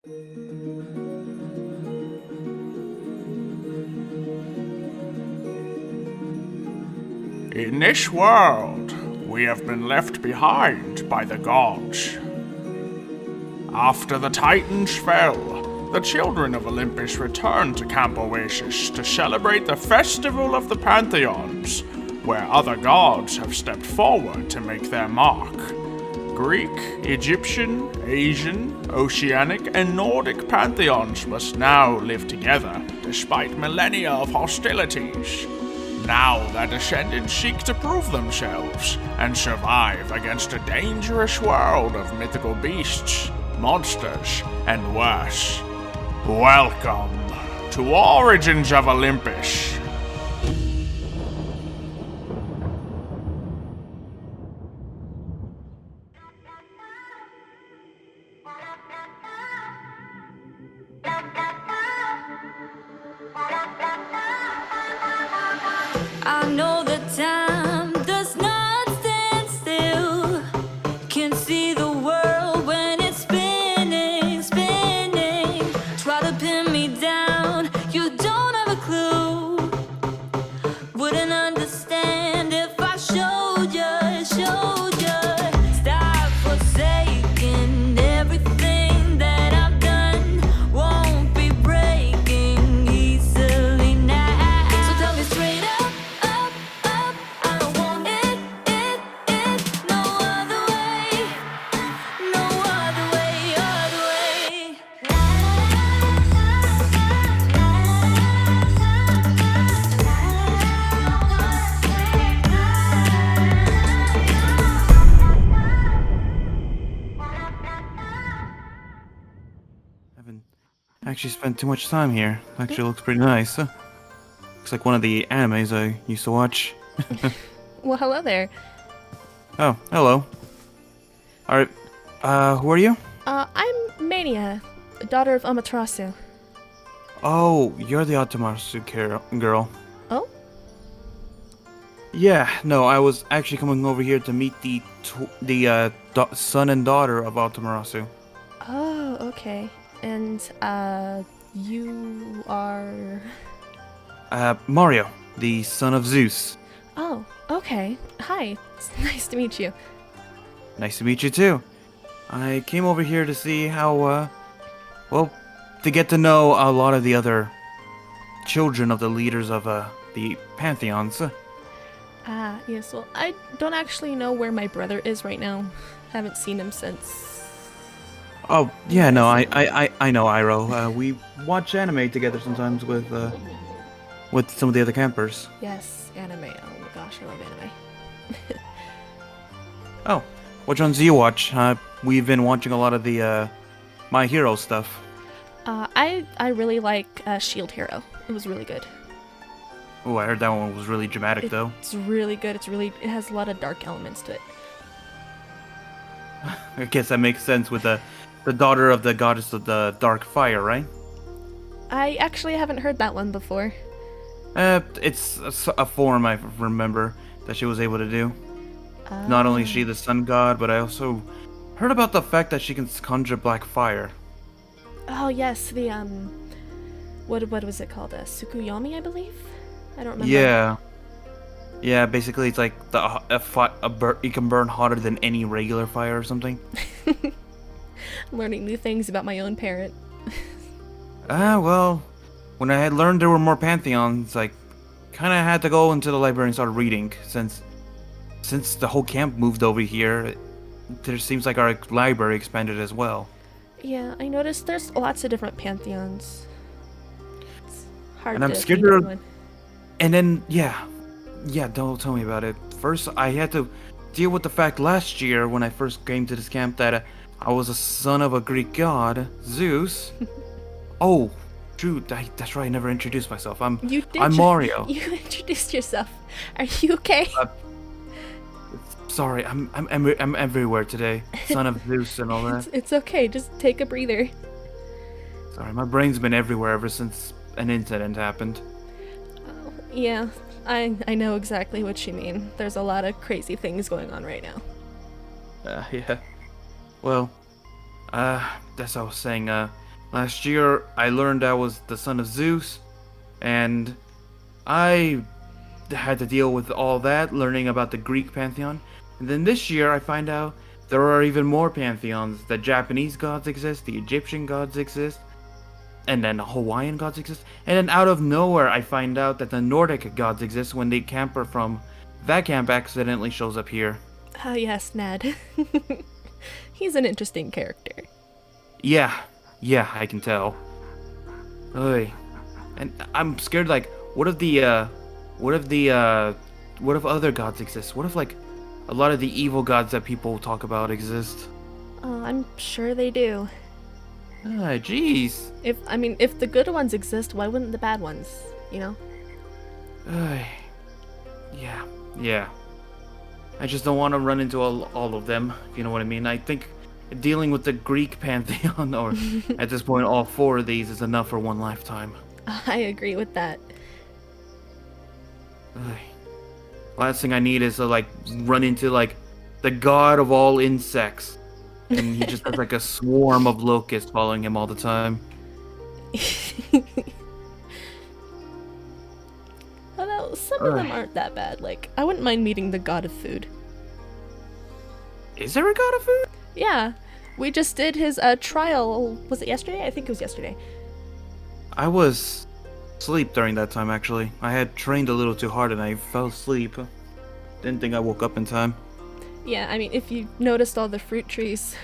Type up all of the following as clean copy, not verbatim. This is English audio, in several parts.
In this world, we have been left behind by the gods. After the Titans fell, the children of Olympus returned to Camp Oasis to celebrate the Festival of the Pantheons, where other gods have stepped forward to make their mark. Greek, Egyptian, Asian, Oceanic, and Nordic pantheons must now live together despite millennia of hostilities. Now their descendants seek to prove themselves and survive against a dangerous world of mythical beasts, monsters, and worse. Welcome to Origins of Olympus. I know the time does not stand still. Can see the world when it's spinning, spinning. Try to pin me down, you don't have a clue. Wouldn't understand if I showed you, showed you. Stop forsaking everything that I've done. Won't be breaking easily now. So tell me straight up. I don't want it, no other way, no other way, other way. Haven't actually spent too much time here. Actually looks pretty nice. Looks like one of the animes I used to watch. Well, hello there. Oh, hello. Alright, who are you? I'm Mania, daughter of Amaterasu. Oh, you're the Amaterasu girl. Oh? Yeah, no, I was actually coming over here to meet the son and daughter of Amaterasu. Oh, okay. And, you are... Mario, the son of Zeus. Oh, okay. Hi. It's nice to meet you. Nice to meet you too. I came over here to see how, well, to get to know a lot of the other children of the leaders of, the pantheons. Ah, yes, well, I don't actually know where my brother is right now. Haven't seen him since... Oh, yeah, no, I know, Iroh. We watch anime together sometimes with some of the other campers. Yes, anime. Oh my gosh, I love anime. Oh, which ones do you watch? We've been watching a lot of the, My Hero stuff. I really like Shield Hero. It was really good. Oh, I heard that one was really dramatic, though. It's really good. It has a lot of dark elements to it. I guess that makes sense with the daughter of the goddess of the dark fire, right? I actually haven't heard that one before. It's a form I remember that she was able to do. Not only is she the sun god, but I also heard about the fact that she can conjure black fire. Oh yes, the what was it called? Tsukuyomi, I believe. I don't remember. Yeah. Basically, it's like you can burn hotter than any regular fire or something. I'm learning new things about my own parent. Well, when I had learned there were more pantheons, I kind of had to go into the library and start reading. Since the whole camp moved over here, there seems like our library expanded as well. Yeah, I noticed there's lots of different pantheons. It's hard And I'm to scared think of there- one. And then, yeah, don't tell me about it. First, I had to deal with the fact last year when I first came to this camp that I was a son of a Greek god, Zeus. Oh, true, that's right, I never introduced myself. I'm Mario. You introduced yourself. Are you okay? Sorry, I'm everywhere today. Son of Zeus and all that. It's okay. Just take a breather. Sorry, my brain's been everywhere ever since an incident happened. Oh, yeah, I know exactly what you mean. There's a lot of crazy things going on right now. Yeah. Well, that's what I was saying. Last year, I learned I was the son of Zeus, and I had to deal with all that, learning about the Greek pantheon. And then this year, I find out there are even more pantheons. The Japanese gods exist, the Egyptian gods exist, and then the Hawaiian gods exist. And then out of nowhere, I find out that the Nordic gods exist when the camper from that camp accidentally shows up here. Ah, yes, Ned. He's an interesting character. Yeah, I can tell. Oy. And I'm scared, like, what if other gods exist? What if, like, a lot of the evil gods that people talk about exist? Oh, I'm sure they do. Ah, jeez. If the good ones exist, why wouldn't the bad ones, you know? Yeah. I just don't want to run into all of them, if you know what I mean. I think dealing with the Greek pantheon, or at this point all four of these, is enough for one lifetime. I agree with that. Last thing I need is to, like, run into, like, the god of all insects. And he just has, like, a swarm of locusts following him all the time. Although, some of them aren't that bad. Like, I wouldn't mind meeting the god of food. Is there a god of food? Yeah. We just did his trial. Was it yesterday? I think it was yesterday. I was asleep during that time, actually. I had trained a little too hard and I fell asleep. Didn't think I woke up in time. Yeah, I mean, if you noticed all the fruit trees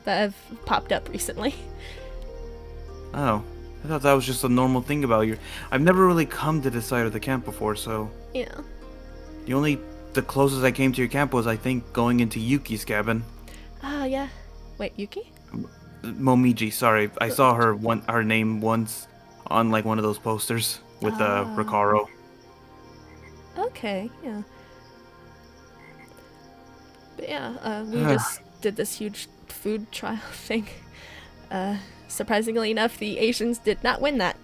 that have popped up recently. Oh, I thought that was just a normal thing about you. I've never really come to this side of the camp before, so... Yeah. The closest I came to your camp was, I think, going into Yuki's cabin. Ah, yeah. Wait, Yuki? Momiji, sorry. I saw her name once on, like, one of those posters with Recaro. Okay, yeah. But yeah, we just did this huge food trial thing. Surprisingly enough, the Asians did not win that.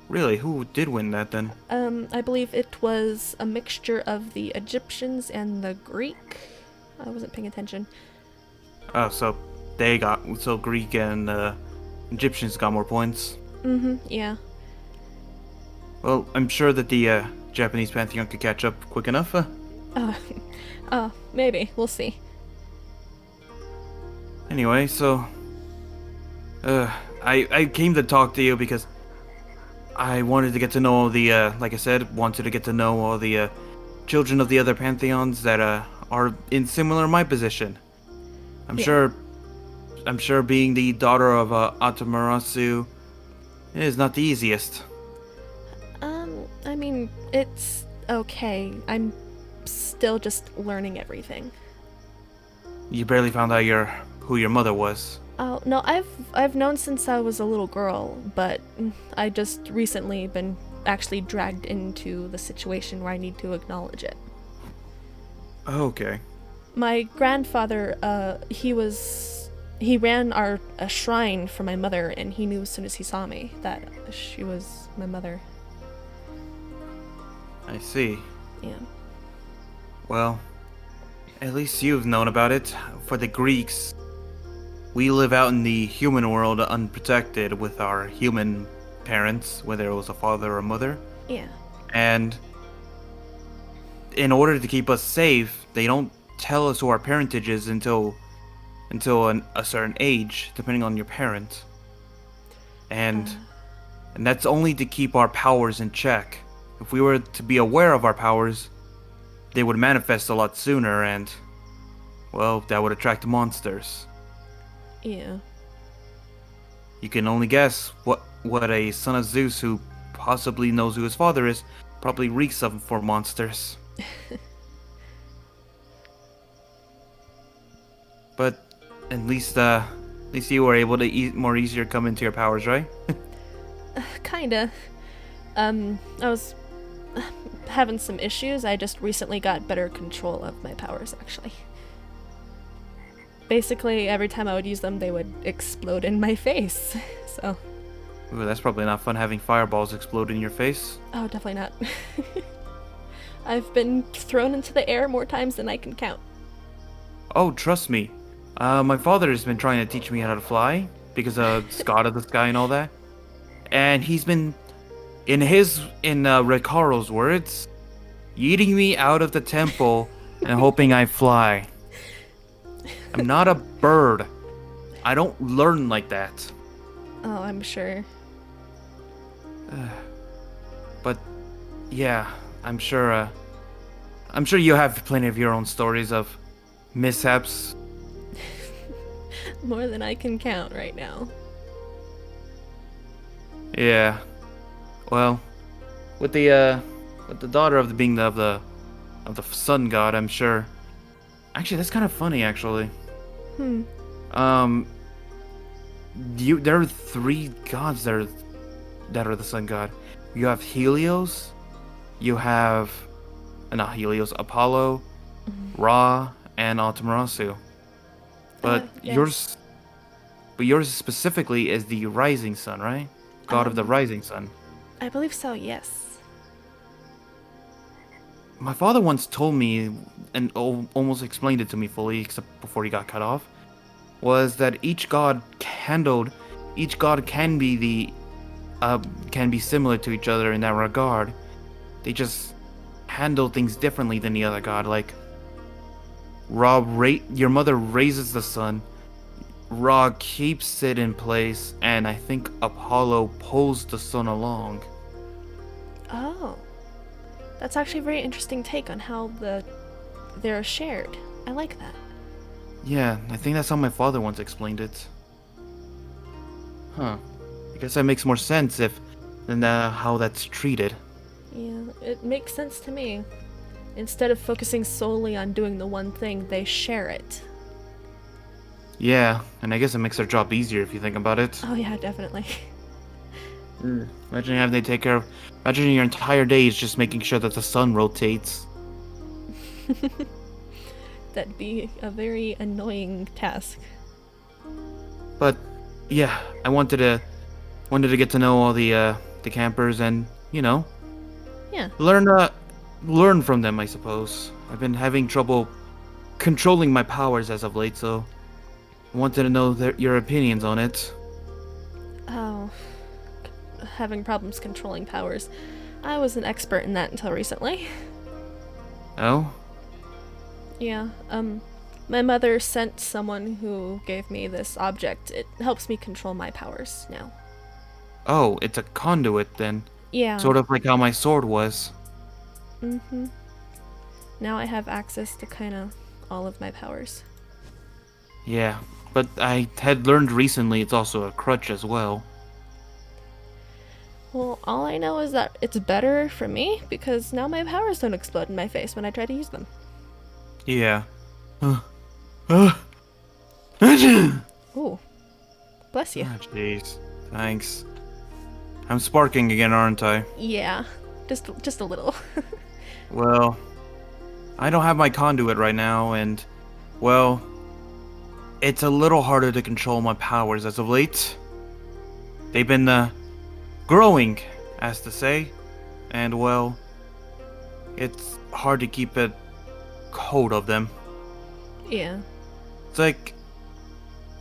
Really? Who did win that then? I believe it was a mixture of the Egyptians and the Greek. I wasn't paying attention. Oh, so Greek and Egyptians got more points. Mm-hmm, yeah. Well, I'm sure that the Japanese pantheon could catch up quick enough. Maybe. We'll see. Anyway, so... I came to talk to you because I wanted to get to know all the, like I said, wanted to get to know all the children of the other pantheons that are in similar my position. I'm sure being the daughter of Atamarasu is not the easiest. I mean, it's okay. I'm still just learning everything. You barely found out who your mother was. Oh, no, I've known since I was a little girl, but I just recently been actually dragged into the situation where I need to acknowledge it. Okay. My grandfather, he ran a shrine for my mother, and he knew as soon as he saw me that she was my mother. I see. Yeah. Well, at least you've known about it. For the Greeks, we live out in the human world unprotected with our human parents, whether it was a father or a mother. Yeah. And in order to keep us safe, they don't tell us who our parentage is until a certain age, depending on your parent. And that's only to keep our powers in check. If we were to be aware of our powers, they would manifest a lot sooner, and, well, that would attract monsters. Yeah. You can only guess what a son of Zeus who possibly knows who his father is probably reeks of for monsters. But at least you were able to more easier come into your powers, right? Kinda. I was having some issues. I just recently got better control of my powers, actually. Basically, every time I would use them, they would explode in my face. So. Ooh, that's probably not fun having fireballs explode in your face. Oh, definitely not. I've been thrown into the air more times than I can count. Oh, trust me. My father has been trying to teach me how to fly. because it's god of the sky and all that. And he's been, in Ricaro's words, yeeting me out of the temple and hoping I fly. I'm not a bird. I don't learn like that. Oh, I'm sure. But yeah, I'm sure you have plenty of your own stories of mishaps. More than I can count right now. Yeah. Well, with the daughter of the sun god, I'm sure. Actually, that's kind of funny, actually. There are 3 gods that are the sun god. You have Helios, you have not Helios, Apollo, Ra, and Amaterasu. But Yes. yours specifically is the rising sun, right? God of the rising sun. I believe so, yes. My father once told me, and almost explained it to me fully, except before he got cut off, was that each god can be can be similar to each other in that regard. They just handle things differently than the other god. Like, your mother raises the sun, Ra keeps it in place, and I think Apollo pulls the sun along. Oh. That's actually a very interesting take on how they're shared. I like that. Yeah, I think that's how my father once explained it. Huh. I guess that makes more sense than how that's treated. Yeah, it makes sense to me. Instead of focusing solely on doing the one thing, they share it. Yeah, and I guess it makes their job easier if you think about it. Oh yeah, definitely. Imagine having to take care of. Imagine your entire day is just making sure that the sun rotates. That'd be a very annoying task. But yeah, I wanted to get to know all the campers and Yeah. learn from them, I suppose. I've been having trouble controlling my powers as of late, so I wanted to know your opinions on it. Oh, having problems controlling powers. I was an expert in that until recently. Oh? Yeah, my mother sent someone who gave me this object. It helps me control my powers now. Oh, it's a conduit then. Yeah. Sort of like how my sword was. Mm-hmm. Now I have access to kind of all of my powers. Yeah, but I had learned recently it's also a crutch as well. Well, all I know is that it's better for me because now my powers don't explode in my face when I try to use them. Yeah. Ooh. Bless you. Ah, jeez. Thanks. I'm sparking again, aren't I? Yeah. Just a little. Well, I don't have my conduit right now, and, well, it's a little harder to control my powers as of late. They've been, growing, as to say, and, well, it's hard to keep a hold of them. Yeah. It's like,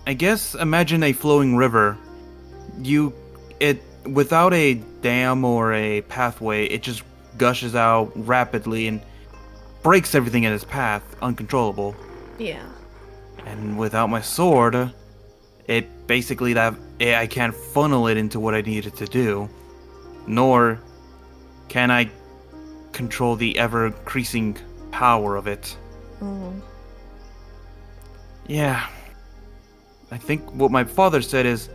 I guess, imagine a flowing river. Without a dam or a pathway, it just gushes out rapidly and breaks everything in its path, uncontrollable. Yeah. And without my sword, it basically I can't funnel it into what I need it to do, nor can I control the ever-increasing power of it. Mm. Yeah. I think what my father said is,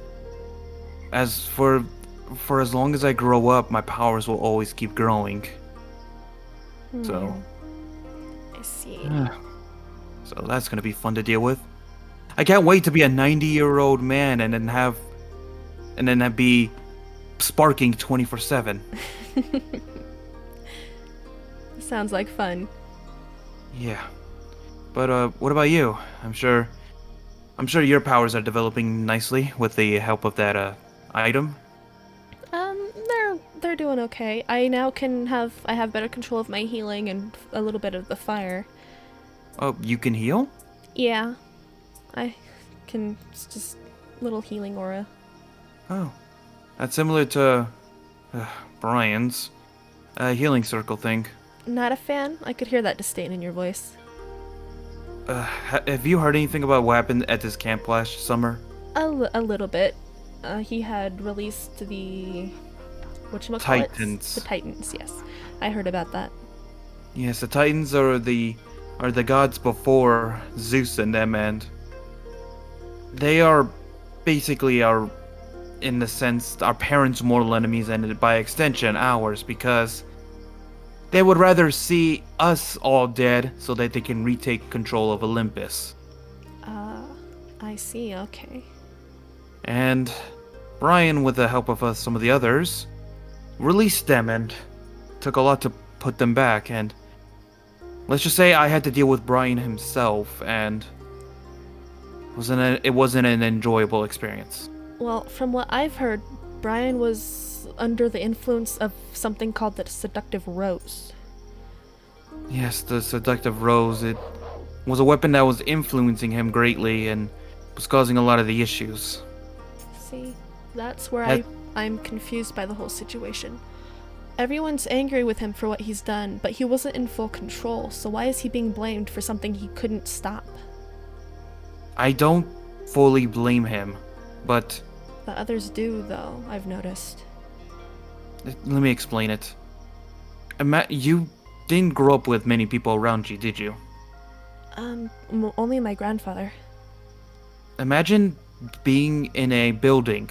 as for as long as I grow up, my powers will always keep growing. So. I see. So that's gonna be fun to deal with. I can't wait to be a 90-year-old man and then be sparking 24/7. Sounds like fun. Yeah. But what about you? I'm sure your powers are developing nicely with the help of that item. They're doing okay. I now I have better control of my healing and a little bit of the fire. Oh, you can heal? Yeah. I can just little healing aura. Oh, that's similar to Brian's healing circle thing. Not a fan? I could hear that disdain in your voice. Have you heard anything about what happened at this camp last summer? A little bit. He had released the... whatchamacallit? Titans. The Titans, yes. I heard about that. Yes, the Titans are the gods before Zeus and them, and they are basically in the sense, our parents' mortal enemies, and by extension ours, because they would rather see us all dead so that they can retake control of Olympus. I see, okay. And Brian, with the help of some of the others, released them, and took a lot to put them back, and let's just say I had to deal with Brian himself, and it wasn't an enjoyable experience. Well, from what I've heard, Brian was under the influence of something called the Seductive Rose. Yes, the Seductive Rose, it was a weapon that was influencing him greatly and was causing a lot of the issues. See, that's where I'm confused by the whole situation. Everyone's angry with him for what he's done, but he wasn't in full control, so why is he being blamed for something he couldn't stop? I don't fully blame him, but... The others do, though, I've noticed. Let me explain it. You didn't grow up with many people around you, did you? Only my grandfather. Imagine being in a building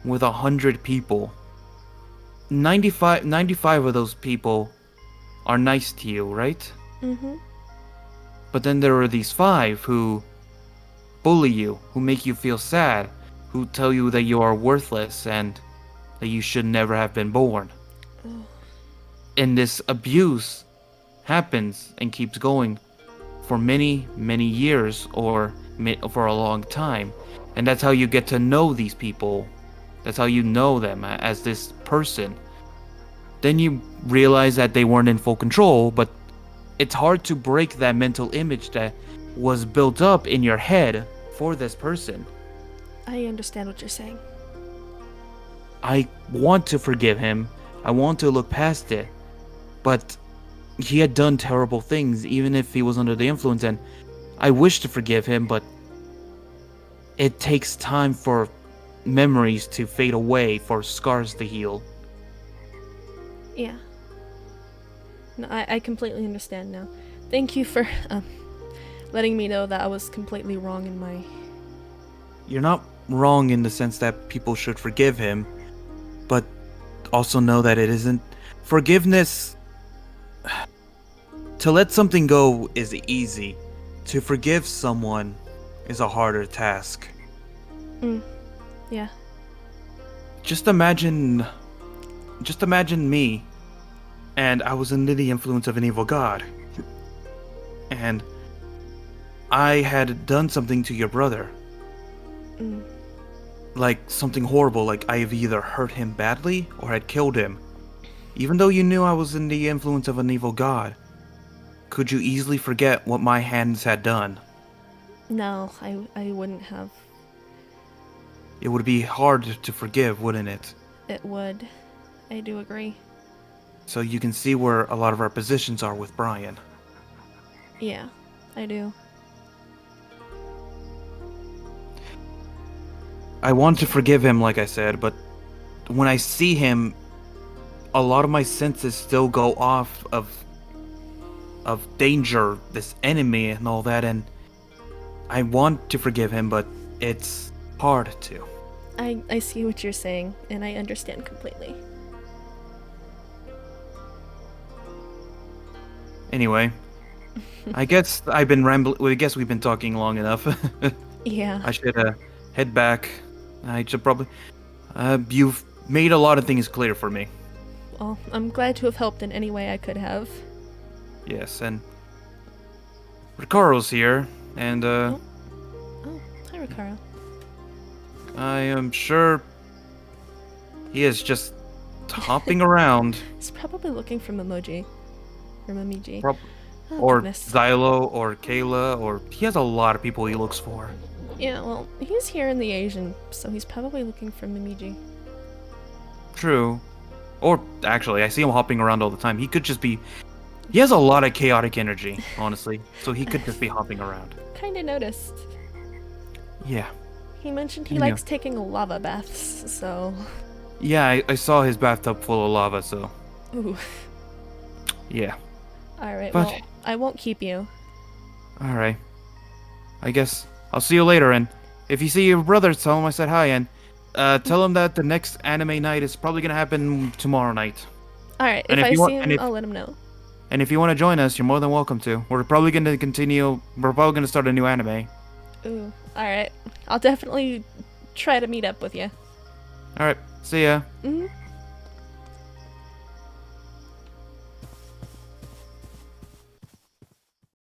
with 100 people. 95 of those people are nice to you, right? Mm-hmm. But then there are these 5 who bully you, who make you feel sad, who tell you that you are worthless and that you should never have been born. Oh. And this abuse happens and keeps going for many, many years or for a long time. And that's how you get to know these people. That's how you know them as this person. Then you realize that they weren't in full control, but it's hard to break that mental image that was built up in your head for this person. I understand what you're saying. I want to forgive him. I want to look past it. But he had done terrible things, even if he was under the influence, and I wish to forgive him, but it takes time for memories to fade away, for scars to heal. Yeah. No, I completely understand now. Thank you for letting me know that I was completely wrong in my... You're not wrong in the sense that people should forgive him, but also know that it isn't... Forgiveness... To let something go is easy. To forgive someone is a harder task. Yeah. Just imagine me, and I was under the influence of an evil god. And I had done something to your brother. Like something horrible, like I have either hurt him badly or had killed him. Even though you knew I was in the influence of an evil god, could you easily forget what my hands had done? No, I wouldn't have. It would be hard to forgive, wouldn't it? It would. I do agree. So you can see where a lot of our positions are with Brian. Yeah, I do. I want to forgive him, like I said, but when I see him, a lot of my senses still go off of danger, this enemy and all that, and I want to forgive him, but it's hard to. I see what you're saying, and I understand completely. Anyway, I guess I've been rambling. Well, I guess we've been talking long enough. Yeah. I should head back. I should probably... you've made a lot of things clear for me. Well, I'm glad to have helped in any way I could have. Yes, and Ricaro's here, and Oh, hi, Ricaro. I am sure he is just hopping around. He's probably looking for Momiji. Or Momiji. Or goodness. Xylo, or Kayla, or he has a lot of people he looks for. Yeah, well, he's here in the Asian, so he's probably looking for Mimiji. True. Or, actually, I see him hopping around all the time. He could just be... He has a lot of chaotic energy, honestly. So he could just be hopping around. Kinda noticed. Yeah. He mentioned he Yeah. likes taking lava baths, so... Yeah, I saw his bathtub full of lava, so... Ooh. Yeah. Alright, But- well, I won't keep you. Alright. I guess I'll see you later, and if you see your brother, tell him I said hi, and tell him that the next anime night is probably gonna happen tomorrow night. Alright, And if if I you want- see and him, if- I'll let him know. And if you want to join us, you're more than welcome to. We're probably gonna start a new anime. Ooh, alright. I'll definitely try to meet up with you. Alright, see ya. Mm-hmm.